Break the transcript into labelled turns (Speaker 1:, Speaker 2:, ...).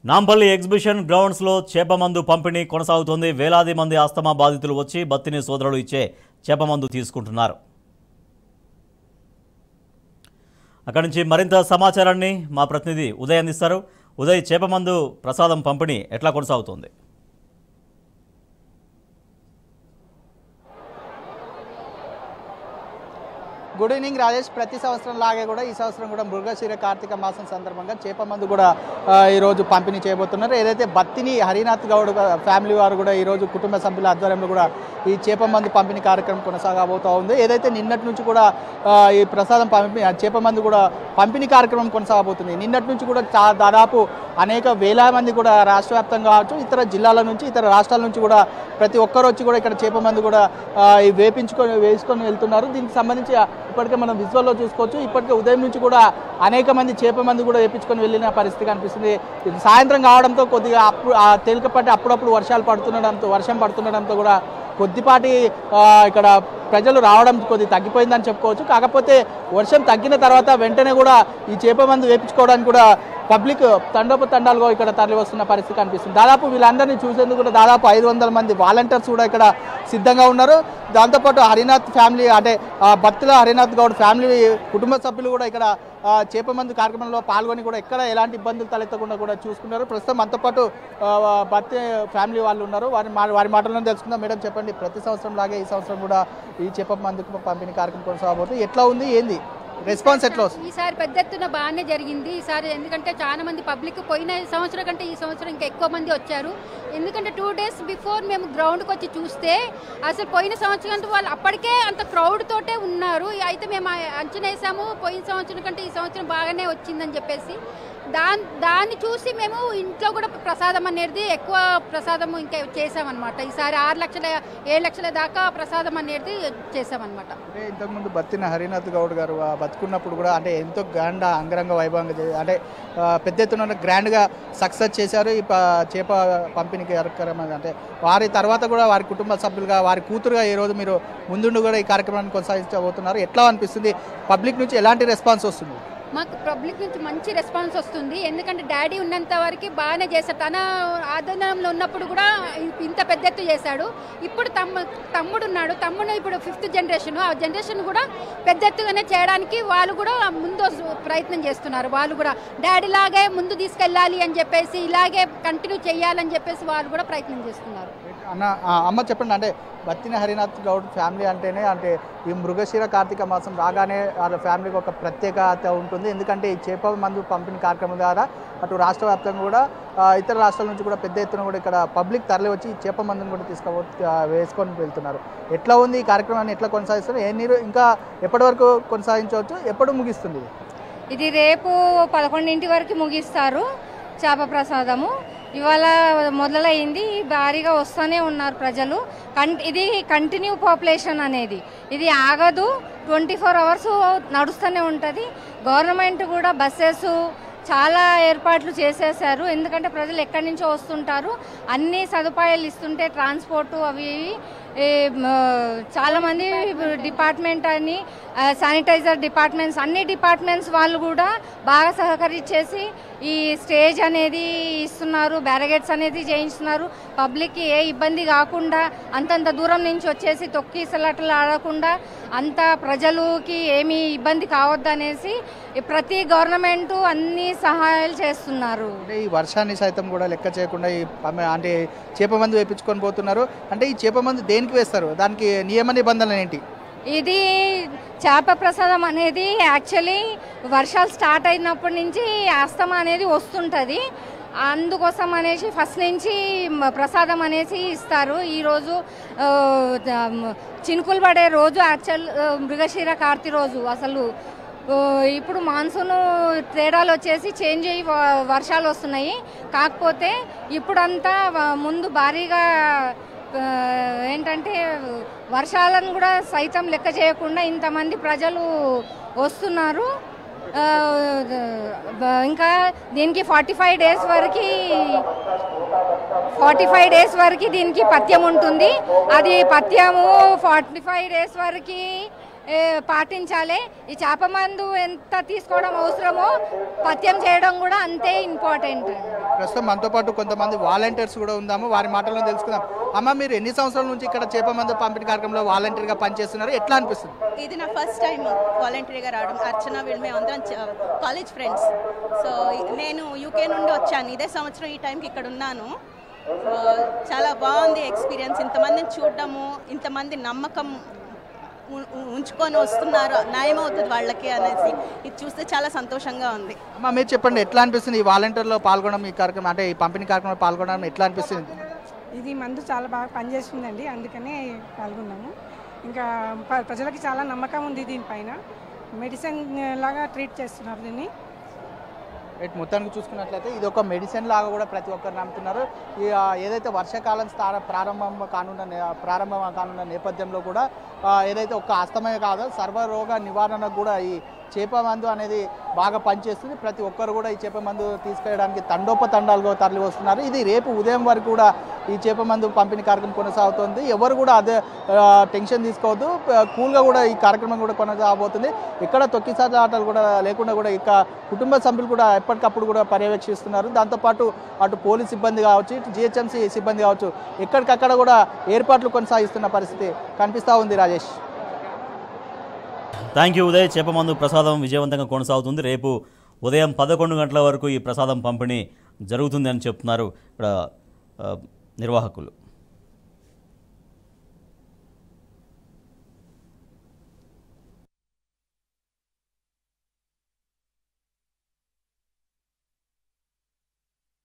Speaker 1: Nampally exhibition గ్రౌండ్స్లో చేపమందు పంపిణీ కొనసాగుతోంది. వేలాది మంది ఆస్తమా బాధితులు వచ్చి బత్తిని సోదరులు ఇచ్చే చేపమందు తీసుకుంటున్నారు. అక్కడి నుంచి మరింత సమాచారాన్ని మా ప్రతినిధి ఉదయ్ అందిస్తారు. ఉదయ్, చేపమందు ప్రసాదం పంపిణీ ఎట్లా కొనసాగుతోంది?
Speaker 2: Good evening Rajesh. ప్రతి సంవత్సరం లాగే కూడా ఈ సంవత్సరం కూడా మృగశిర కార్తీక మాసం సందర్భంగా చేపమందు కూడా ఈరోజు పంపిణీ చేయబోతున్నారు. ఏదైతే బత్తిని హరినాథ్ గౌడ్ ఫ్యామిలీ వారు కూడా ఈరోజు కుటుంబ సభ్యుల ఆధ్వర్యంలో కూడా ఈ చేపమందు పంపిణీ కార్యక్రమం కొనసాగబోతూ ఉంది. ఏదైతే నిన్నటి నుంచి కూడా ఈ ప్రసాదం చేపమందు కూడా పంపిణీ కార్యక్రమం కొనసాగబోతుంది. నిన్నటి నుంచి కూడా దాదాపు అనేక వేల మంది కూడా రాష్ట్ర వ్యాప్తంగా కావచ్చు, ఇతర జిల్లాల నుంచి, ఇతర రాష్ట్రాల నుంచి కూడా ప్రతి ఒక్కరు వచ్చి కూడా ఇక్కడ చేపమందు కూడా వేసుకొని వెళ్తున్నారు. దీనికి సంబంధించి ఇప్పటికే మనం విజువల్లో చూసుకోవచ్చు. ఇప్పటికే ఉదయం నుంచి కూడా అనేక మంది చేపమందు కూడా వేపించుకొని వెళ్ళిన పరిస్థితి కనిపిస్తుంది. సాయంత్రం కావడంతో కొద్దిగా తేలికపాటి అప్పుడప్పుడు వర్షం పడుతుండడంతో కూడా కొద్దిపాటి ఇక్కడ ప్రజలు రావడం కొద్దిగా తగ్గిపోయిందని చెప్పుకోవచ్చు. కాకపోతే వర్షం తగ్గిన తర్వాత వెంటనే కూడా ఈ చేపమందు వేపించుకోవడానికి కూడా పబ్లిక్ తండోపతండాలుగా ఇక్కడ తరలి వస్తున్న పరిస్థితి కనిపిస్తుంది. దాదాపు వీళ్ళందరినీ చూసేందుకు కూడా దాదాపు 500 మంది వాలంటీర్స్ కూడా ఇక్కడ సిద్ధంగా ఉన్నారు. దాంతోపాటు హరినాథ్ ఫ్యామిలీ అంటే బత్తిల హరినాథ్ గౌడ్ ఫ్యామిలీ కుటుంబ సభ్యులు కూడా ఇక్కడ చేపమందు కార్యక్రమంలో పాల్గొని కూడా ఎక్కడ ఎలాంటి ఇబ్బందులు తలెత్తకుండా కూడా చూసుకున్నారు. ప్రస్తుతం మనతో పాటు బత్తి ఫ్యామిలీ వాళ్ళు ఉన్నారు. వారి మాటలను తెలుసుకుందాం. మేడం, చెప్పండి, ప్రతి సంవత్సరం లాగే ఈ సంవత్సరం కూడా ఈ చేపమందుకు పంపిణీ కార్యక్రమం కొనసాగబోతుంది. ఎట్లా ఉంది, ఏంది రెస్పాన్స్ ఎట్లా వస్తుంది?
Speaker 3: ఈసారి పెద్ద ఎత్తున బాగానే జరిగింది ఈసారి. ఎందుకంటే చాలా మంది పబ్లిక్ పోయిన సంవత్సరం కంటే ఈ సంవత్సరం ఇంకా ఎక్కువ మంది వచ్చారు. ఎందుకంటే 2 days బిఫోర్ మేము గ్రౌండ్కి వచ్చి చూస్తే అసలు పోయిన సంవత్సరం కంటే వాళ్ళు అప్పటికే అంత క్రౌడ్ తోటే ఉన్నారు. అయితే మేము అంచనా వేసాము పోయిన సంవత్సరం కంటే ఈ సంవత్సరం బాగానే వచ్చిందని చెప్పేసి. దాన్ని చూసి మేము ఇంట్లో కూడా ప్రసాదం అనేది ఎక్కువ ప్రసాదం ఇంకా చేసామన్నమాట. ఈసారి 6 లక్షల 7 లక్షల దాకా ప్రసాదం అనేది చేసామన్నమాట.
Speaker 2: అంటే ఇంతకుముందు బత్తిన హరినాథ్ గౌడ్ గారు బతుకున్నప్పుడు కూడా అంటే ఎంతో అంగరంగ వైభవంగా అంటే పెద్ద ఎత్తున గ్రాండ్గా సక్సెస్ చేశారు ఈ చేప పంపిణీ కార్యక్రమం. అంటే వారి తర్వాత కూడా వారి కుటుంబ సభ్యులుగా వారి కూతురుగా ఈరోజు మీరు ముందుండి కూడా ఈ కార్యక్రమాన్ని కొనసాగించబోతున్నారు. ఎట్లా అనిపిస్తుంది? పబ్లిక్ నుంచి ఎలాంటి రెస్పాన్స్ వస్తుంది?
Speaker 3: మాకు పబ్లిక్ నుంచి మంచి రెస్పాన్స్ వస్తుంది. ఎందుకంటే డాడీ ఉన్నంత వరకు బాగానే చేశాడు. తన ఆధీనంలో ఉన్నప్పుడు కూడా ఇంత పెద్ద ఎత్తు చేశాడు. ఇప్పుడు తమ్ముడు ఉన్నాడు. తమ్ముడు ఇప్పుడు 5th జనరేషన్. ఆ జనరేషన్ కూడా పెద్ద ఎత్తుగానే చేయడానికి వాళ్ళు కూడా ముందు ప్రయత్నం చేస్తున్నారు. వాళ్ళు కూడా డాడీ లాగే ముందు తీసుకెళ్ళాలి అని చెప్పేసి, ఇలాగే కంటిన్యూ చేయాలని చెప్పేసి వాళ్ళు కూడా ప్రయత్నం చేస్తున్నారు.
Speaker 2: అమ్మ, చెప్పండి, అంటే బత్తిన హరినాథ్ గౌడ్ ఫ్యామిలీ అంటేనే అంటే ఈ మృగశిర కార్తీక మాసం రాగానే వాళ్ళ ఫ్యామిలీకి ఒక ప్రత్యేకత ఉంటుంది. ఎందుకంటే ఈ చేపమందు పంపిణీ కార్యక్రమం ద్వారా అటు రాష్ట్ర వ్యాప్తంగా కూడా ఇతర రాష్ట్రాల నుంచి కూడా పెద్ద ఎత్తున కూడా ఇక్కడ పబ్లిక్ తరలి వచ్చి ఈ చేపమందును కూడా వేసుకొని వెళ్తున్నారు. ఎట్లా ఉంది ఈ కార్యక్రమాన్ని, ఎట్లా కొనసాగిస్తున్నారు? మీరు ఇంకా ఎప్పటి వరకు కొనసాగించవచ్చు? ఎప్పుడు ముగిస్తుంది
Speaker 4: ఇది? రేపు 11 వరకు ముగిస్తారు చేప ప్రసాదము. ఇవాళ మొదలైంది, భారీగా వస్తూనే ఉన్నారు ప్రజలు. ఇది కంటిన్యూ పాపులేషన్ అనేది ఇది ఆగదు, 24 hours నడుస్తూనే ఉంటుంది. గవర్నమెంట్ కూడా బస్సెస్ చాలా ఏర్పాట్లు చేసేసారు. ఎందుకంటే ప్రజలు ఎక్కడి నుంచో వస్తుంటారు, అన్ని సదుపాయాలు ఇస్తుంటే ట్రాన్స్పోర్టు అవి చాలామంది డిపార్ట్మెంట్ అని శానిటైజర్ డిపార్ట్మెంట్స్ అన్ని డిపార్ట్మెంట్స్ వాళ్ళు కూడా బాగా సహకరించేసి ఈ స్టేజ్ అనేది ఇస్తున్నారు, బ్యారిగేడ్స్ అనేది చేయిస్తున్నారు. పబ్లిక్కి ఏ ఇబ్బంది కాకుండా అంతంత దూరం నుంచి వచ్చేసి తొక్కిసలాటలు ఆడకుండా అంత ప్రజలకి ఏమీ ఇబ్బంది కావద్దనేసి ప్రతి గవర్నమెంట్ అన్ని సహాయాలు చేస్తున్నారు.
Speaker 2: ఈ వర్షాన్ని సైతం కూడా లెక్క చేయకుండా అంటే చేపమందు వేయించుకొని పోతున్నారు. అంటే ఈ చేపమందు దేనికి వేస్తారు? దానికి నియమ నిబంధనలు ఏంటి?
Speaker 4: ఇది చేప ప్రసాదం అనేది యాక్చువల్లీ వర్షాలు స్టార్ట్ అయినప్పటి నుంచి ఆస్తమా అనేది వస్తుంటుంది. అందుకోసం అనేసి ఫస్ట్ నుంచి ప్రసాదం అనేసి ఇస్తారు. ఈరోజు చినుకులు పడే రోజు యాక్చువల్ మృగశిర కార్తీ రోజు. అసలు ఇప్పుడు మాన్సూన్ తేడాలు వచ్చేసి చేంజ్ అయ్యి వర్షాలు వస్తున్నాయి. కాకపోతే ఇప్పుడంతా ముందు భారీగా ఏంటంటే వర్షాలను కూడా సైతం లెక్క చేయకుండా ఇంతమంది ప్రజలు వస్తున్నారు. ఇంకా దీనికి 45 days వరకు దీనికి పథ్యం ఉంటుంది. అది పథ్యము 45 days వరకు పాటించాలి. ఈ చేప మందు ఎంత తీసుకోవడం అవసరమో పథ్యం చేయడం కూడా అంతే ఇంపార్టెంట్.
Speaker 2: ప్రస్తుతం మనతో పాటు కొంతమంది వాలంటీర్స్ కూడా ఉందాము, వారి మాటలను తెలుసుకుందాం. అమ్మ, మీరు ఎన్ని సంవత్సరాల నుంచి ఇక్కడ చేప మందు పంపిణీ కార్యక్రమంలో వాలంటీర్గా పనిచేస్తున్నారు? ఎట్లా అనిపిస్తుంది?
Speaker 5: ఇది నా ఫస్ట్ టైం వాలంటరీగా రావడం. అర్చన వీళ్ళు మేము అందరం కాలేజ్ ఫ్రెండ్స్. సో నేను యూకే నుండి వచ్చాను, ఇదే సంవత్సరం ఈ టైంకి ఇక్కడ ఉన్నాను. చాలా బాగుంది ఎక్స్పీరియన్స్. ఇంతమందిని చూడడము, ఇంతమంది నమ్మకం ఉంచుకొని వస్తున్నారు, న్యాయం అవుతుంది వాళ్ళకి అనేసి ఇది చూస్తే చాలా సంతోషంగా ఉంది.
Speaker 2: అమ్మ, మీరు చెప్పండి, ఎట్లా అనిపిస్తుంది ఈ వాలంటీర్లో పాల్గొనడం, ఈ కార్యక్రమం అంటే ఈ పంపిణీ కార్యక్రమంలో పాల్గొనడం ఎట్లా అనిపిస్తుంది?
Speaker 6: ఇది మందు చాలా బాగా పనిచేస్తుందండి, అందుకనే పాల్గొన్నాము. ఇంకా ప్రజలకి చాలా నమ్మకం ఉంది దీనిపైన. మెడిసిన్ లాగా ట్రీట్ చేస్తున్నారు దీన్ని.
Speaker 2: మొత్తానికి చూసుకున్నట్లయితే ఇది ఒక మెడిసిన్ లాగా కూడా ప్రతి ఒక్కరు నమ్ముతున్నారు. ఏదైతే వర్షాకాలం ప్రారంభం కానున్న నేపథ్యంలో కూడా ఏదైతే ఒక్క అస్తమయ కాదు, సర్వరోగ నివారణకు కూడా ఈ చేప మందు అనేది బాగా పనిచేస్తుంది. ప్రతి ఒక్కరు కూడా ఈ చేప మందు తీసుకెళ్ళడానికి తండోపతండాలుగా తరలి వస్తున్నారు. ఇది రేపు ఉదయం వరకు కూడా ఈ చేప మందు పంపిణీ కార్యక్రమం కొనసాగుతుంది. ఎవరు కూడా అదే టెన్షన్ తీసుకోవద్దు, కూల్గా కూడా ఈ కార్యక్రమం కూడా కొనసాగబోతుంది. ఇక్కడ తొక్కిసాటాలు కూడా లేకుండా కూడా ఇక కుటుంబ సభ్యులు కూడా ఎప్పటికప్పుడు కూడా పర్యవేక్షిస్తున్నారు. దాంతోపాటు అటు పోలీస్ సిబ్బంది కావచ్చు, ఇటు జిహెచ్ఎంసీ సిబ్బంది కావచ్చు, ఎక్కడికక్కడ కూడా ఏర్పాట్లు కొనసాగిస్తున్న పరిస్థితి కనిపిస్తూ ఉంది. Rajesh,
Speaker 1: thank you Uday. చేప మందు ప్రసాదం విజయవంతంగా కొనసాగుతుంది. రేపు ఉదయం 11 గంటల వరకు ఈ ప్రసాదం పంపిణీ జరుగుతుంది అని చెప్తున్నారు ఇక్కడ నిర్వాహకులు.